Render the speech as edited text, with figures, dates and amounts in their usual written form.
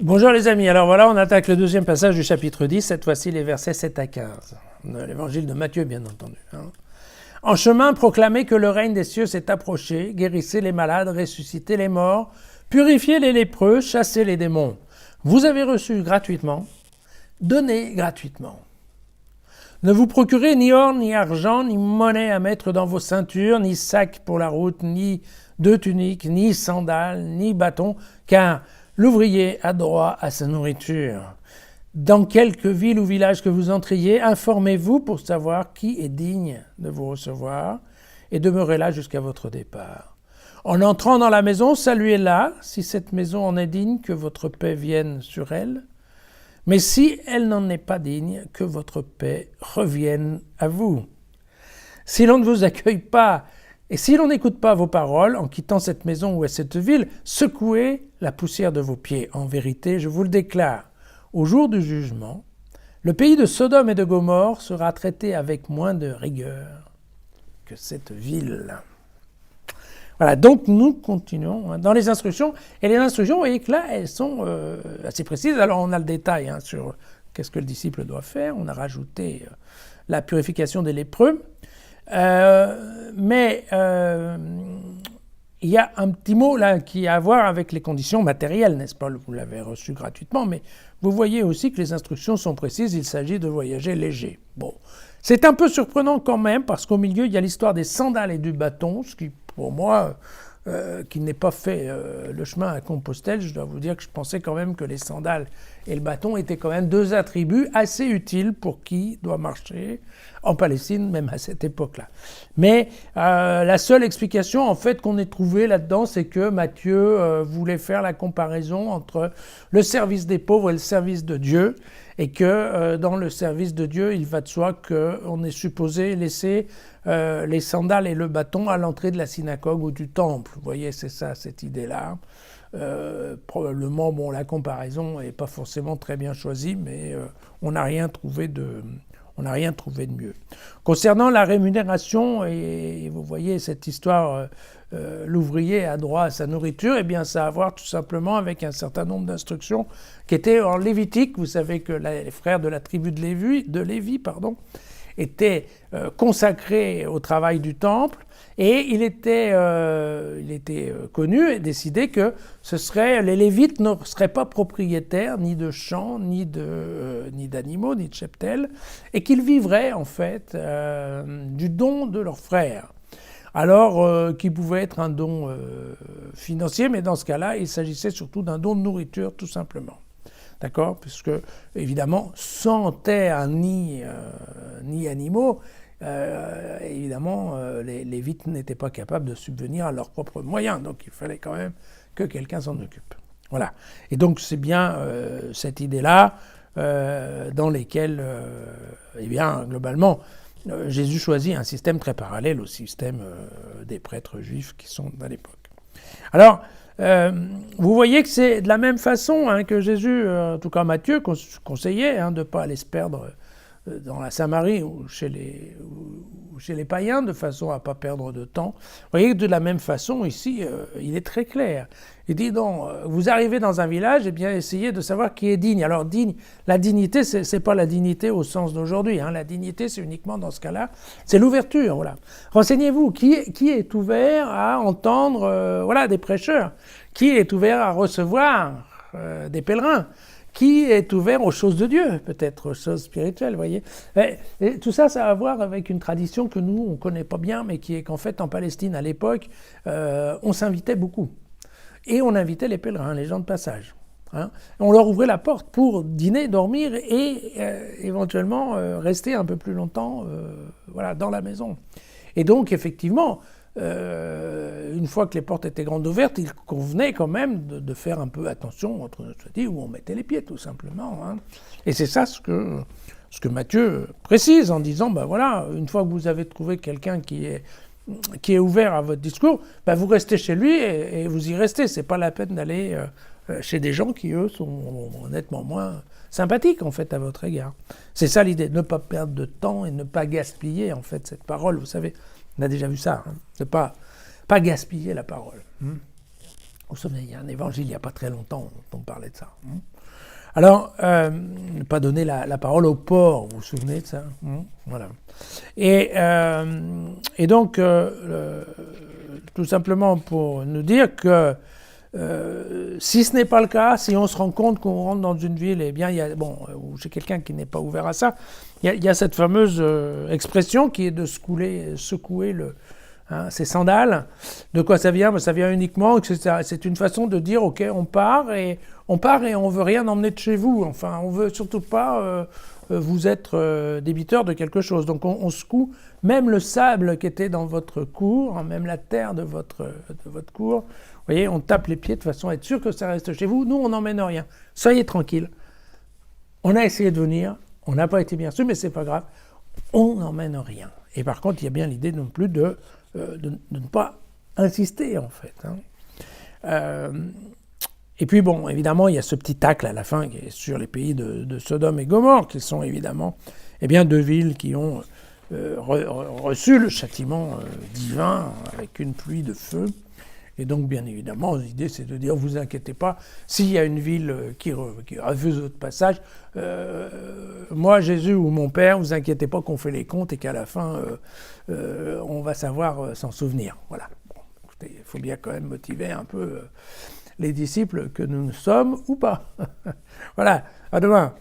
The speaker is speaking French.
Bonjour les amis, alors voilà, on attaque le deuxième passage du chapitre 10, cette fois-ci les versets 7 à 15, de l'évangile de Matthieu bien entendu. En chemin, proclamez que le règne des cieux s'est approché, guérissez les malades, ressuscitez les morts, purifiez les lépreux, chassez les démons. Vous avez reçu gratuitement, donnez gratuitement. Ne vous procurez ni or, ni argent, ni monnaie à mettre dans vos ceintures, ni sac pour la route, ni deux tuniques, ni sandales, ni bâton, car l'ouvrier a droit à sa nourriture. Dans quelque ville ou village que vous entriez, informez-vous pour savoir qui est digne de vous recevoir et demeurez là jusqu'à votre départ. En entrant dans la maison, saluez-la, si cette maison en est digne, que votre paix vienne sur elle. Mais si elle n'en est pas digne, que votre paix revienne à vous. Si l'on ne vous accueille pas, et si l'on n'écoute pas vos paroles, en quittant cette maison ou cette ville, secouez la poussière de vos pieds. En vérité, je vous le déclare, au jour du jugement, le pays de Sodome et de Gomorrhe sera traité avec moins de rigueur que cette ville. Voilà, donc nous continuons dans les instructions. Et les instructions, vous voyez que là, elles sont assez précises. Alors on a le détail sur qu'est-ce que le disciple doit faire. On a rajouté la purification des lépreux. Mais il y a un petit mot là qui a à voir avec les conditions matérielles, n'est-ce pas? Vous l'avez reçu gratuitement, mais vous voyez aussi que les instructions sont précises, il s'agit de voyager léger. Bon, c'est un peu surprenant quand même, parce qu'au milieu, il y a l'histoire des sandales et du bâton, ce qui, pour moi, qui n'ai pas fait le chemin à Compostelle, je dois vous dire que je pensais quand même que les sandales et le bâton étaient quand même deux attributs assez utiles pour qui doit marcher en Palestine, même à cette époque-là. Mais la seule explication en fait qu'on ait trouvée là-dedans, c'est que Matthieu voulait faire la comparaison entre le service des pauvres et le service de Dieu, et que dans le service de Dieu, il va de soi qu'on est supposé laisser les sandales et le bâton à l'entrée de la synagogue ou du temple. Vous voyez, c'est ça, cette idée-là. Probablement, bon, la comparaison n'est pas forcément très bien choisie, mais on n'a rien trouvé de mieux. Concernant la rémunération, et vous voyez cette histoire, l'ouvrier a droit à sa nourriture, eh bien ça a à voir tout simplement avec un certain nombre d'instructions qui étaient en Lévitique. Vous savez que les frères de la tribu de Lévi, étaient consacrés au travail du temple, et il était connu et décidé que les Lévites ne seraient pas propriétaires ni de champs, ni d'animaux, ni de cheptels, et qu'ils vivraient en fait du don de leurs frères. Alors, qui pouvait être un don financier, mais dans ce cas-là, il s'agissait surtout d'un don de nourriture, tout simplement. D'accord? Puisque, évidemment, sans terre ni animaux, évidemment, les Lévites n'étaient pas capables de subvenir à leurs propres moyens. Donc, il fallait quand même que quelqu'un s'en occupe. Voilà. Et donc, c'est bien cette idée-là dans lesquelles, eh bien, globalement, Jésus choisit un système très parallèle au système des prêtres juifs qui sont à l'époque. Alors, vous voyez que c'est de la même façon que Jésus, en tout cas Matthieu, conseillait de ne pas aller se perdre dans la Samarie ou chez les païens, de façon à ne pas perdre de temps. Vous voyez que de la même façon, ici, il est très clair. Il dit donc, vous arrivez dans un village, eh bien, essayez de savoir qui est digne. Alors, la dignité, c'est pas la dignité au sens d'aujourd'hui. La dignité, c'est uniquement dans ce cas-là, c'est l'ouverture. Voilà. Renseignez-vous, qui est ouvert à entendre des prêcheurs? Qui est ouvert à recevoir des pèlerins? Qui est ouvert aux choses de Dieu, peut-être aux choses spirituelles, vous voyez. Et tout ça, ça a à voir avec une tradition que nous, on ne connaît pas bien, mais qui est qu'en fait, en Palestine, à l'époque, on s'invitait beaucoup. Et on invitait les pèlerins, les gens de passage. On leur ouvrait la porte pour dîner, dormir et éventuellement rester un peu plus longtemps dans la maison. Et donc, effectivement, une fois que les portes étaient grandes ouvertes, il convenait quand même de faire un peu attention entre notre dit où on mettait les pieds, tout simplement. Et c'est ça ce que Matthieu précise en disant, une fois que vous avez trouvé quelqu'un qui est ouvert à votre discours, vous restez chez lui et vous y restez. C'est pas la peine d'aller chez des gens qui, eux, sont nettement moins sympathiques, en fait, à votre égard. C'est ça l'idée, ne pas perdre de temps et ne pas gaspiller, en fait, cette parole. Vous savez, on a déjà vu ça, ne pas gaspiller la parole. Vous vous souvenez, il y a un évangile il n'y a pas très longtemps, on parlait de ça. Alors, ne pas donner la parole aux porcs, vous vous souvenez de ça? Voilà. Et donc, tout simplement pour nous dire que si ce n'est pas le cas, si on se rend compte qu'on rentre dans une ville, eh bien, où j'ai quelqu'un qui n'est pas ouvert à ça, il y a cette fameuse expression qui est de secouer ses sandales. De quoi ça vient? Ça vient uniquement, c'est une façon de dire, ok, on part et on veut rien emmener de chez vous. Enfin, on veut surtout pas vous être débiteur de quelque chose. Donc on secoue même le sable qui était dans votre cour, même la terre de votre cour. Vous voyez, on tape les pieds de façon à être sûr que ça reste chez vous. Nous, on n'emmène rien. Soyez tranquille. On a essayé de venir, on n'a pas été bien sûr, mais c'est pas grave. On n'emmène rien. Et par contre, il y a bien l'idée non plus de ne pas insister, en fait. Et puis, bon, évidemment, il y a ce petit tacle à la fin qui est sur les pays de Sodome et Gomorrhe, qui sont évidemment deux villes qui ont reçu le châtiment divin avec une pluie de feu. Et donc, bien évidemment, l'idée, c'est de dire, vous inquiétez pas, s'il y a une ville qui refuse votre passage, moi, Jésus ou mon Père, vous inquiétez pas qu'on fait les comptes et qu'à la fin, on va savoir s'en souvenir. Voilà. Bon, écoutez, il faut bien quand même motiver un peu les disciples que nous sommes ou pas. Voilà, à demain.